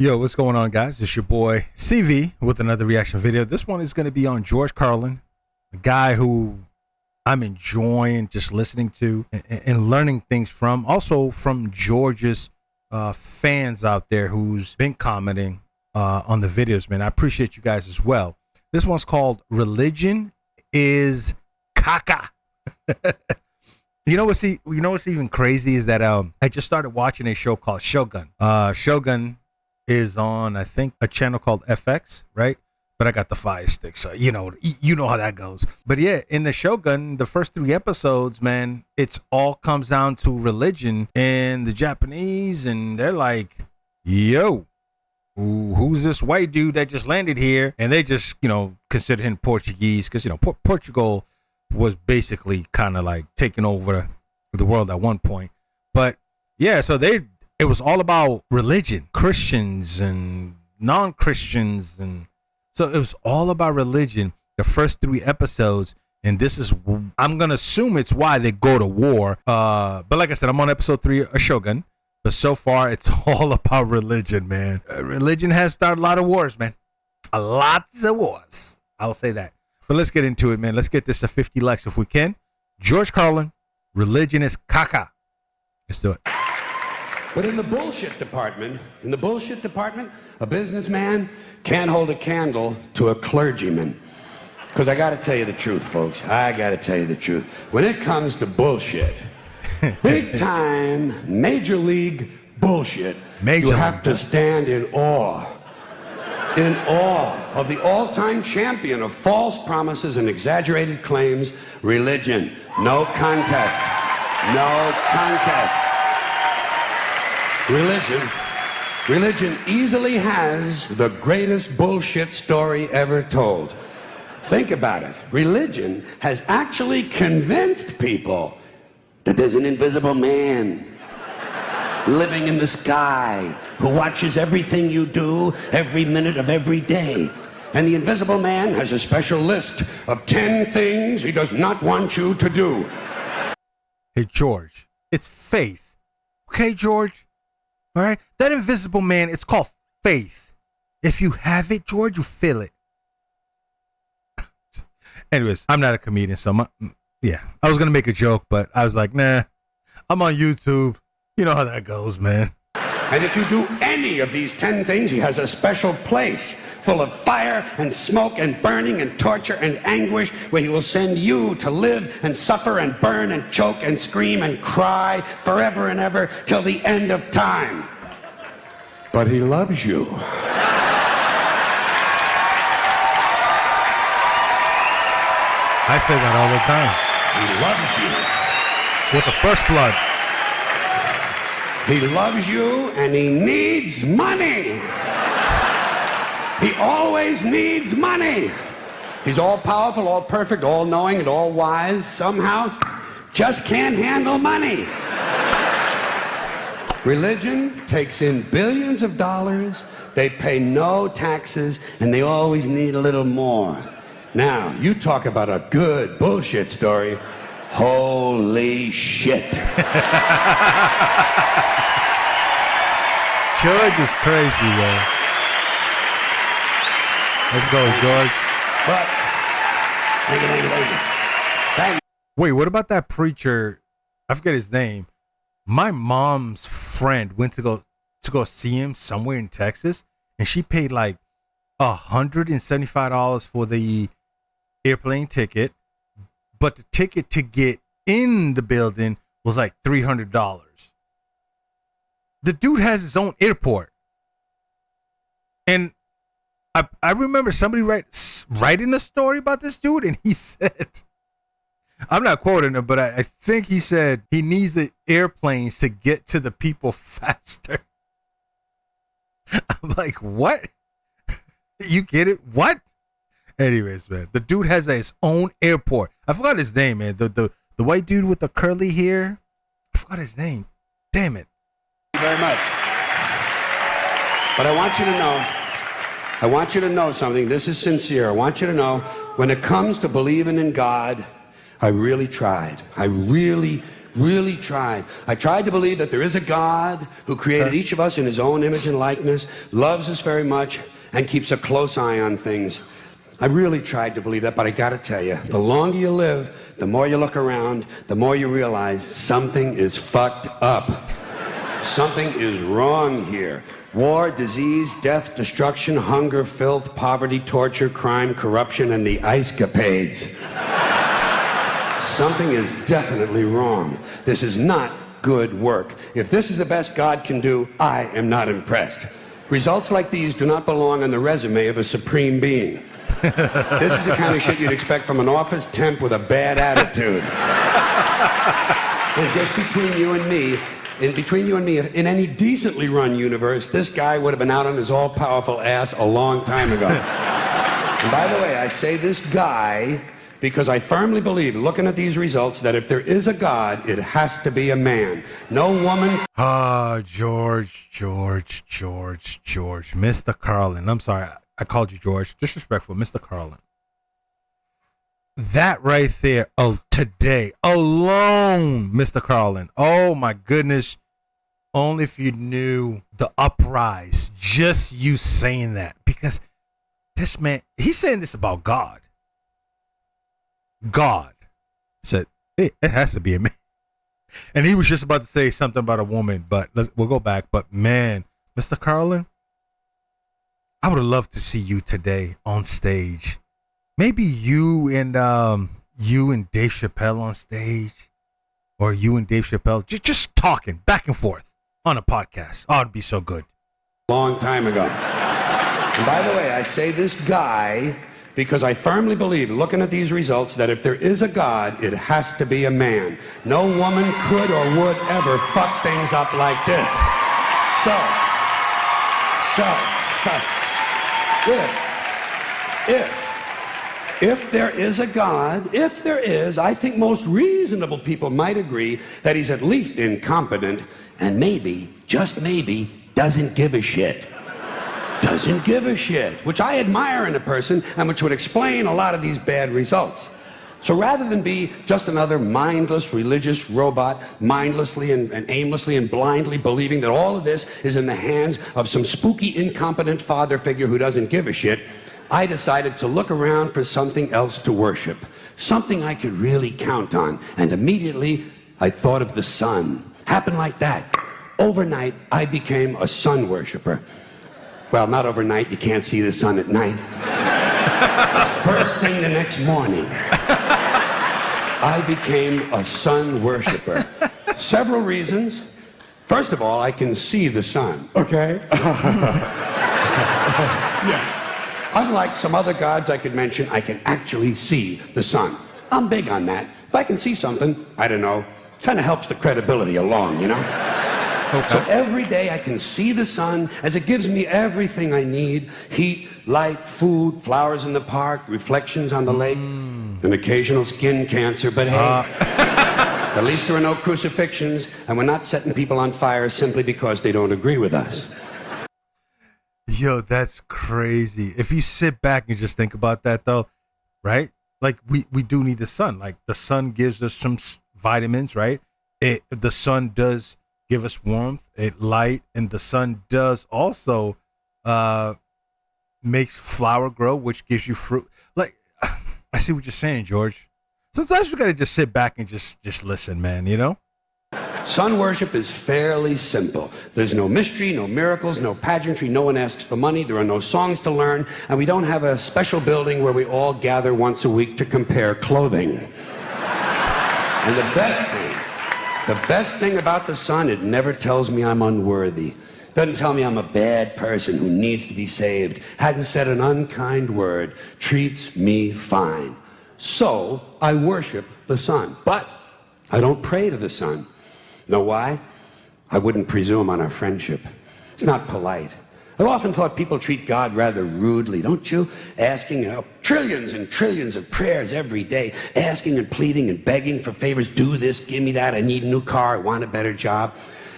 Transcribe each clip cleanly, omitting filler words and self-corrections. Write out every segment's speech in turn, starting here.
Yo, what's going on, guys? It's your boy CV with another reaction video. This one is going to be on George Carlin, a guy who I'm enjoying just listening to and learning things from. Also from George's fans out there who's been commenting on the videos, man. I appreciate you guys as well. This one's called Religion is Caca. You know what's even crazy is that I just started watching a show called Shogun. Shogun is on, I think, a channel called FX, right? But I got the Fire Stick, so you know how that goes. But yeah, in the Shogun, the first 3 episodes, man, it's all comes down to religion and the Japanese, and they're like, yo, who's this white dude that just landed here? And they just, consider him Portuguese because, Portugal was basically kind of like taking over the world at one point. But yeah, so it was all about religion, Christians and non-Christians. And so it was all about religion, the first 3 episodes. And this is, I'm going to assume it's why they go to war. But like I said, I'm on episode 3 of Shogun. But so far, it's all about religion, man. Religion has started a lot of wars, man. A lot of wars. I'll say that. But let's get into it, man. Let's get this to 50 likes if we can. George Carlin, Religion is Caca. Let's do it. But in the bullshit department, a businessman can't hold a candle to a clergyman. Because I got to tell you the truth, folks. I got to tell you the truth. When it comes to bullshit, big time, major league bullshit, you have to stand in awe of the all-time champion of false promises and exaggerated claims, religion. No contest. No contest. Religion easily has the greatest bullshit story ever told. Think about it. Religion has actually convinced people that there's an invisible man living in the sky who watches everything you do every minute of every day. And the invisible man has a special list of 10 things he does not want you to do. Hey, George, it's faith. Okay, George? All right? That invisible man, it's called faith. If you have it, George, you feel it. Anyways, I'm not a comedian, so yeah. I was going to make a joke, but I was like, nah, I'm on YouTube. You know how that goes, man. And if you do any of these 10 things, he has a special place full of fire and smoke and burning and torture and anguish where he will send you to live and suffer and burn and choke and scream and cry forever and ever till the end of time. But he loves you. I say that all the time. He loves you. With the first flood. He loves you and he needs money. He always needs money. He's all powerful, all perfect, all knowing, and all wise. Somehow, just can't handle money. Religion takes in billions of dollars. They pay no taxes, and they always need a little more. Now, you talk about a good bullshit story. Holy shit. George is crazy, man. Let's go, George. But, thank you. Wait, what about that preacher? I forget his name. My mom's friend went to go see him somewhere in Texas, and she paid like $175 for the airplane ticket, but the ticket to get in the building was like $300. The dude has his own airport, and I remember somebody writing a story about this dude, and he said, I'm not quoting him, but I think he said he needs the airplanes to get to the people faster. I'm like, what? You get it? What? Anyways, man, the dude has his own airport. I forgot his name, man. The white dude with the curly hair. I forgot his name. Damn it. Thank you very much. But I want you to know something. This is sincere. I want you to know, when it comes to believing in God, I really tried. I really Really tried. I tried to believe that there is a God who created each of us in his own image and likeness, loves us very much, and keeps a close eye on things. I really tried to believe that, but I gotta tell you, the longer you live, the more you look around, the more you realize something is fucked up. Something is wrong here. War, disease, death, destruction, hunger, filth, poverty, torture, crime, corruption, and the ice-capades. Something is definitely wrong. This is not good work. If this is the best God can do, I am not impressed. Results like these do not belong on the resume of a supreme being. This is the kind of shit you'd expect from an office temp with a bad attitude. And just between you and me, in any decently run universe, this guy would have been out on his all-powerful ass a long time ago. And by the way, I say this guy because I firmly believe, looking at these results, that if there is a God, it has to be a man. No woman... George. Mr. Carlin. I'm sorry. I called you George. Disrespectful. Mr. Carlin. That right there, today alone, Mr. Carlin. Oh my goodness. Only if you knew the uprise, just you saying that. Because this man, he's saying this about God. God said, it has to be a man. And he was just about to say something about a woman, but we'll go back. But man, Mr. Carlin, I would have loved to see you today on stage. Maybe you and Dave Chappelle on stage, or you and Dave Chappelle just talking back and forth on a podcast. Oh, it'd be so good. Long time ago. And by the way, I say this guy because I firmly believe, looking at these results, that if there is a God, it has to be a man. No woman could or would ever fuck things up like this. If there is a God, if there is, I think most reasonable people might agree that he's at least incompetent and maybe, just maybe, doesn't give a shit. Doesn't give a shit, which I admire in a person and which would explain a lot of these bad results. So rather than be just another mindless religious robot, mindlessly and aimlessly and blindly believing that all of this is in the hands of some spooky, incompetent father figure who doesn't give a shit, I decided to look around for something else to worship, something I could really count on. And immediately, I thought of the sun. Happened like that. Overnight, I became a sun worshiper. Well, not overnight. You can't see the sun at night. First thing the next morning, I became a sun worshiper. Several reasons. First of all, I can see the sun, okay? Yeah. Unlike some other gods I could mention, I can actually see the sun. I'm big on that. If I can see something, I don't know, kind of helps the credibility along, you know? Okay. So every day I can see the sun as it gives me everything I need. Heat, light, food, flowers in the park, reflections on the lake, an occasional skin cancer, but hey, at least there are no crucifixions, and we're not setting people on fire simply because they don't agree with us. Yo, that's crazy. If you sit back and just think about that, though, right? Like, we do need the sun. Like, the sun gives us some vitamins, right? The sun does give us warmth, light, and the sun does also makes flower grow, which gives you fruit. Like, I see what you're saying, George. Sometimes we gotta just sit back and just listen, man, you know? Sun worship is fairly simple. There's no mystery, no miracles, no pageantry, no one asks for money, there are no songs to learn, and we don't have a special building where we all gather once a week to compare clothing. And the best thing about the sun, it never tells me I'm unworthy. Doesn't tell me I'm a bad person who needs to be saved. Hadn't said an unkind word. Treats me fine. So I worship the sun. But I don't pray to the sun. Know why? I wouldn't presume on our friendship. It's not polite. I've often thought people treat God rather rudely, don't you? Asking trillions and trillions of prayers every day, asking and pleading and begging for favors. Do this, give me that, I need a new car, I want a better job.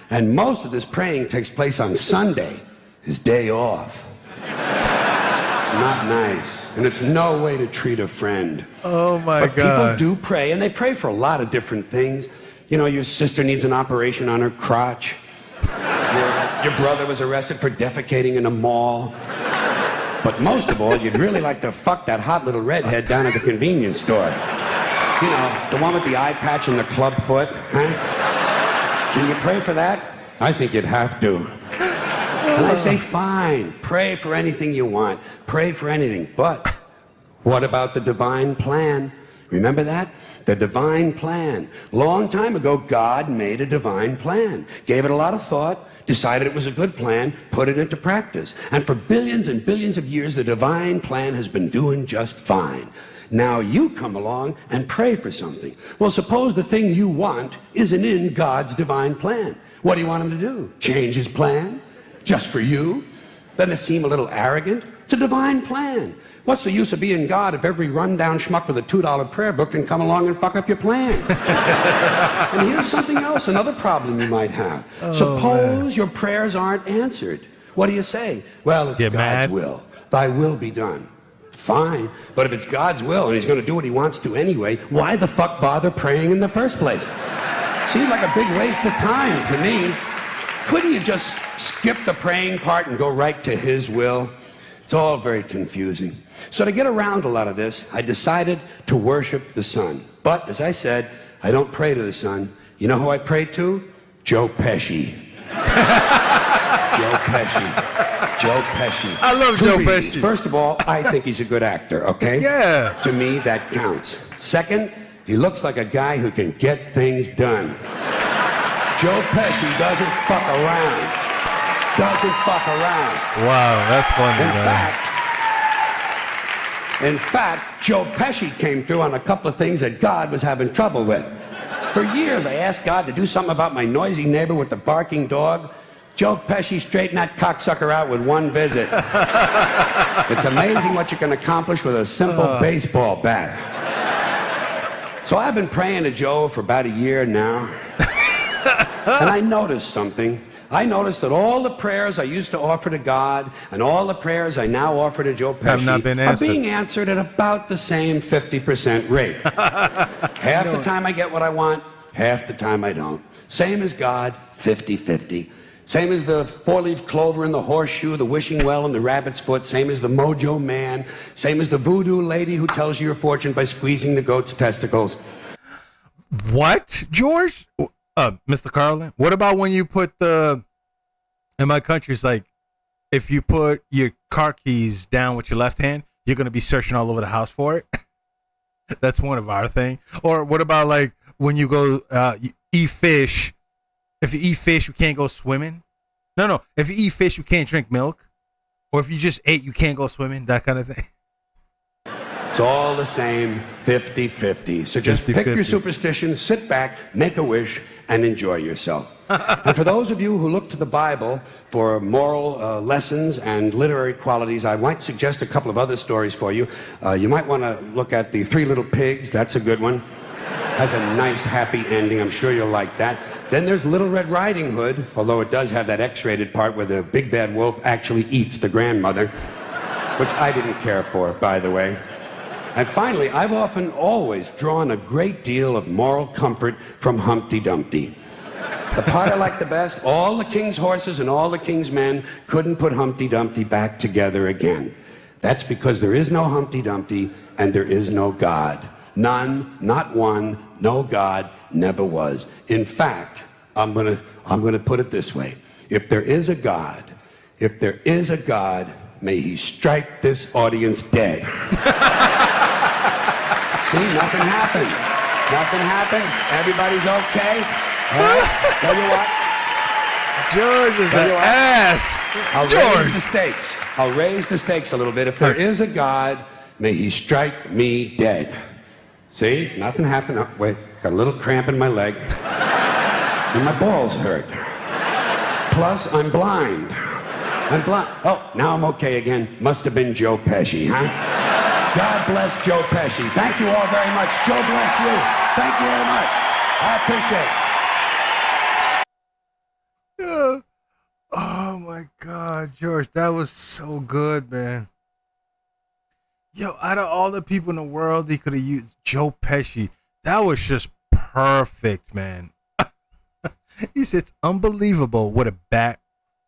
And most of this praying takes place on Sunday, his day off. It's not nice, and it's no way to treat a friend. Oh my God. But people do pray, and they pray for a lot of different things. You know, your sister needs an operation on her crotch. Your brother was arrested for defecating in a mall. But most of all, you'd really like to fuck that hot little redhead down at the convenience store. You know, the one with the eye patch and the club foot, huh? Can you pray for that? I think you'd have to. And I say, fine, pray for anything you want. Pray for anything. But what about the divine plan? Remember that? The divine plan. Long time ago, God made a divine plan. Gave it a lot of thought. Decided it was a good plan, put it into practice. And for billions and billions of years, the divine plan has been doing just fine. Now you come along and pray for something. Well, suppose the thing you want isn't in God's divine plan. What do you want him to do? Change his plan? Just for you? Doesn't it seem a little arrogant? It's a divine plan. What's the use of being God if every rundown schmuck with a $2 prayer book can come along and fuck up your plan? And here's something else, another problem you might have. Suppose your prayers aren't answered. What do you say? Well, it's God's will. Thy will be done. Fine, but if it's God's will and he's going to do what he wants to anyway, why the fuck bother praying in the first place? Seems like a big waste of time to me. Couldn't you just skip the praying part and go right to his will? It's all very confusing. So to get around a lot of this, I decided to worship the sun. But, as I said, I don't pray to the sun. You know who I pray to? Joe Pesci. Joe Pesci. Joe Pesci. I love Joe Pesci. First of all, I think he's a good actor, okay? Yeah. To me, that counts. Second, he looks like a guy who can get things done. Joe Pesci doesn't fuck around. Doesn't fuck around. Wow, that's funny, In fact, Joe Pesci came through on a couple of things that God was having trouble with. For years, I asked God to do something about my noisy neighbor with the barking dog. Joe Pesci straightened that cocksucker out with one visit. It's amazing what you can accomplish with a simple baseball bat. So I've been praying to Joe for about a year now. And I noticed something. I noticed that all the prayers I used to offer to God and all the prayers I now offer to Joe Pesci are being answered at about the same 50% rate. Half the time I get what I want, half the time I don't. Same as God, 50-50. Same as the four-leaf clover and the horseshoe, the wishing well and the rabbit's foot. Same as the mojo man. Same as the voodoo lady who tells you your fortune by squeezing the goat's testicles. What, George? Mr. Carlin, what about when you put in my country, it's like, if you put your car keys down with your left hand, you're going to be searching all over the house for it? That's one of our thing. Or what about, like, when you go you eat fish, if you eat fish, you can't go swimming? No, if you eat fish, you can't drink milk? Or if you just ate, you can't go swimming? That kind of thing. It's all the same, 50-50. So just 50-50. Pick your superstition, sit back, make a wish, and enjoy yourself. And for those of you who look to the Bible for moral lessons and literary qualities, I might suggest a couple of other stories for you. You might want to look at The Three Little Pigs. That's a good one. Has a nice, happy ending. I'm sure you'll like that. Then there's Little Red Riding Hood, although it does have that X-rated part where the big bad wolf actually eats the grandmother, which I didn't care for, by the way. And finally, I've often always drawn a great deal of moral comfort from Humpty Dumpty. The part I like the best, all the king's horses and all the king's men couldn't put Humpty Dumpty back together again. That's because there is no Humpty Dumpty and there is no God. None, not one, no God, never was. In fact, I'm gonna put it this way. If there is a God, may he strike this audience dead. See, nothing happened. Nothing happened. Everybody's okay. All right? Tell you what. George is an ass. I'll raise the stakes a little bit. If there is a God, may he strike me dead. See, nothing happened. Oh, wait, got a little cramp in my leg. And my balls hurt. Plus, I'm blind. Oh, now I'm okay again. Must have been Joe Pesci, huh? God bless Joe Pesci. Thank you all very much. Joe bless you. Thank you very much. I appreciate it. Oh my God, George, that was so good, man. Yo, out of all the people in the world, he could have used Joe Pesci. That was just perfect, man. He said it's unbelievable what a bat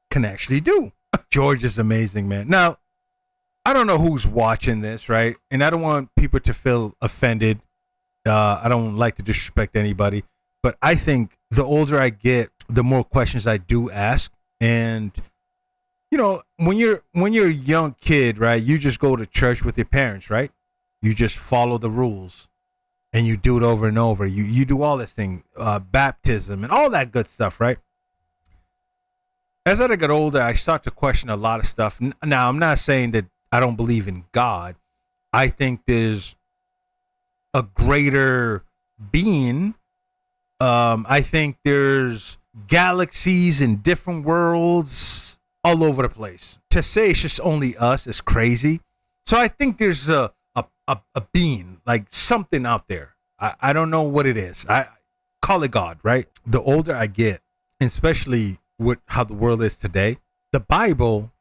can actually do. George is amazing, man. Now, I don't know who's watching this, right? And I don't want people to feel offended. I don't like to disrespect anybody, but I think the older I get, the more questions I do ask. And you know, when you're a young kid, right? You just go to church with your parents, right? You just follow the rules, and you do it over and over. You do all this thing, baptism, and all that good stuff, right? As I get older, I start to question a lot of stuff. Now, I'm not saying that I don't believe in God. I think there's a greater being. I think there's galaxies and different worlds all over the place. To say it's just only us is crazy. So I think there's a being, like something out there. I don't know what it is. I call it God, right? The older I get, especially with how the world is today, the Bible,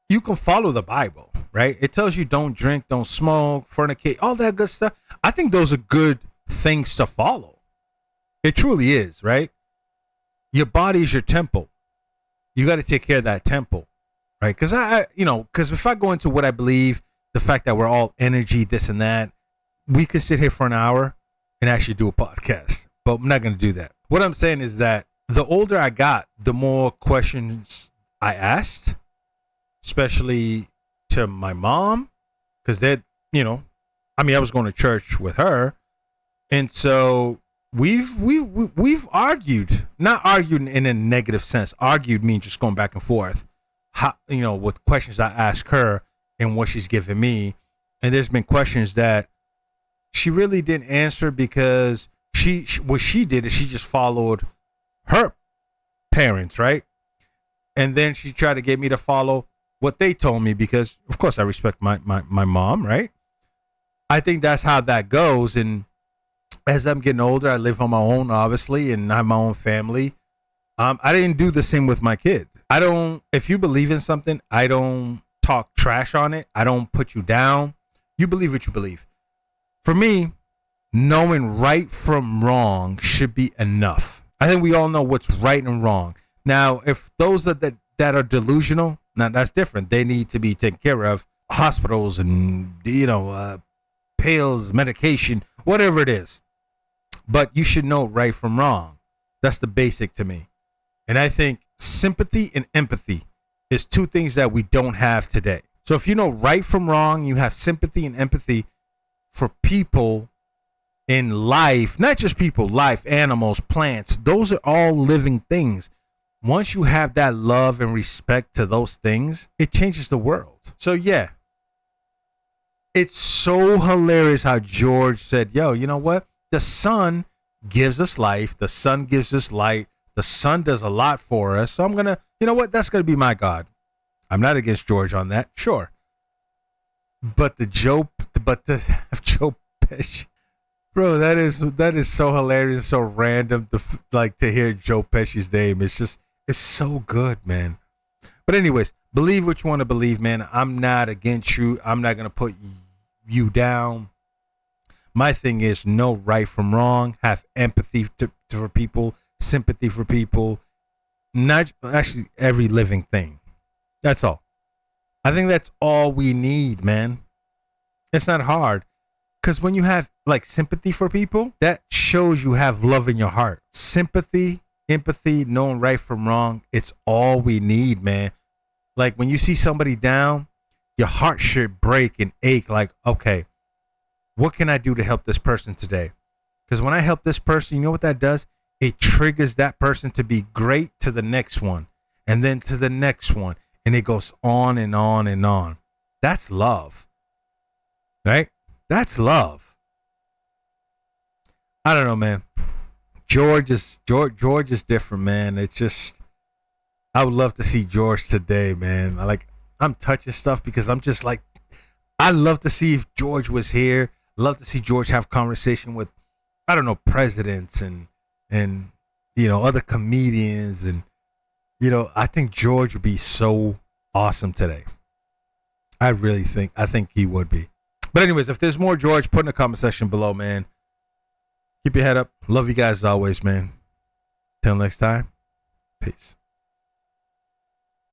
you can follow the Bible, right? It tells you don't drink, don't smoke, fornicate, all that good stuff. I think those are good things to follow. It truly is, right? Your body is your temple. You got to take care of that temple, right? Because because if I go into what I believe, the fact that we're all energy, this and that, we could sit here for an hour and actually do a podcast, but I'm not going to do that. What I'm saying is that the older I got, the more questions I asked, especially to my mom, because I was going to church with her, and so we've argued, not argued in a negative sense. Argued means just going back and forth, with questions I ask her and what she's giving me, and there's been questions that she really didn't answer because what she did is she just followed her parents, right? And then she tried to get me to follow what they told me because, of course, I respect my mom, right? I think that's how that goes. And as I'm getting older, I live on my own, obviously, and I have my own family. I didn't do the same with my kid. If you believe in something, I don't talk trash on it. I don't put you down. You believe what you believe. For me, knowing right from wrong should be enough. I think we all know what's right and wrong. Now, if those that are delusional, now that's different. They need to be taken care of. Hospitals and, pills, medication, whatever it is. But you should know right from wrong. That's the basic to me. And I think sympathy and empathy is two things that we don't have today. So if you know right from wrong, you have sympathy and empathy for people in life, not just people, life, animals, plants. Those are all living things. Once you have that love and respect to those things, it changes the world. So yeah, it's so hilarious how George said, yo, you know what? The sun gives us life. The sun gives us light. The sun does a lot for us. So I'm going to, you know what? That's going to be my God. I'm not against George on that. Sure. But the Joe Pesci, bro, that is so hilarious, so random to hear Joe Pesci's name. It's so good, man. But anyways, believe what you want to believe, man. I'm not against you. I'm not gonna put you down. My thing is know right from wrong, have empathy for people, sympathy for people, not actually every living thing. That's all. I think that's all we need, man. It's not hard. Because when you have sympathy for people, that shows you have love in your heart. Sympathy, empathy, knowing right from wrong, it's all we need, man. Like when you see somebody down, your heart should break and ache. Like, okay, what can I do to help this person today? Because when I help this person, you know what that does? It triggers that person to be great to the next one and then to the next one. And it goes on and on and on. That's love, right? That's love. I don't know, man. George is different, man. It's just, I would love to see George today, man. I'm touching stuff because I'm just like, I love to see if George was here. Love to see George have conversation with, I don't know, presidents and other comedians, and I think George would be so awesome today. I think he would be. But anyways, if there's more George, put in the comment section below, man. Keep your head up. Love you guys as always, man. Till next time. Peace.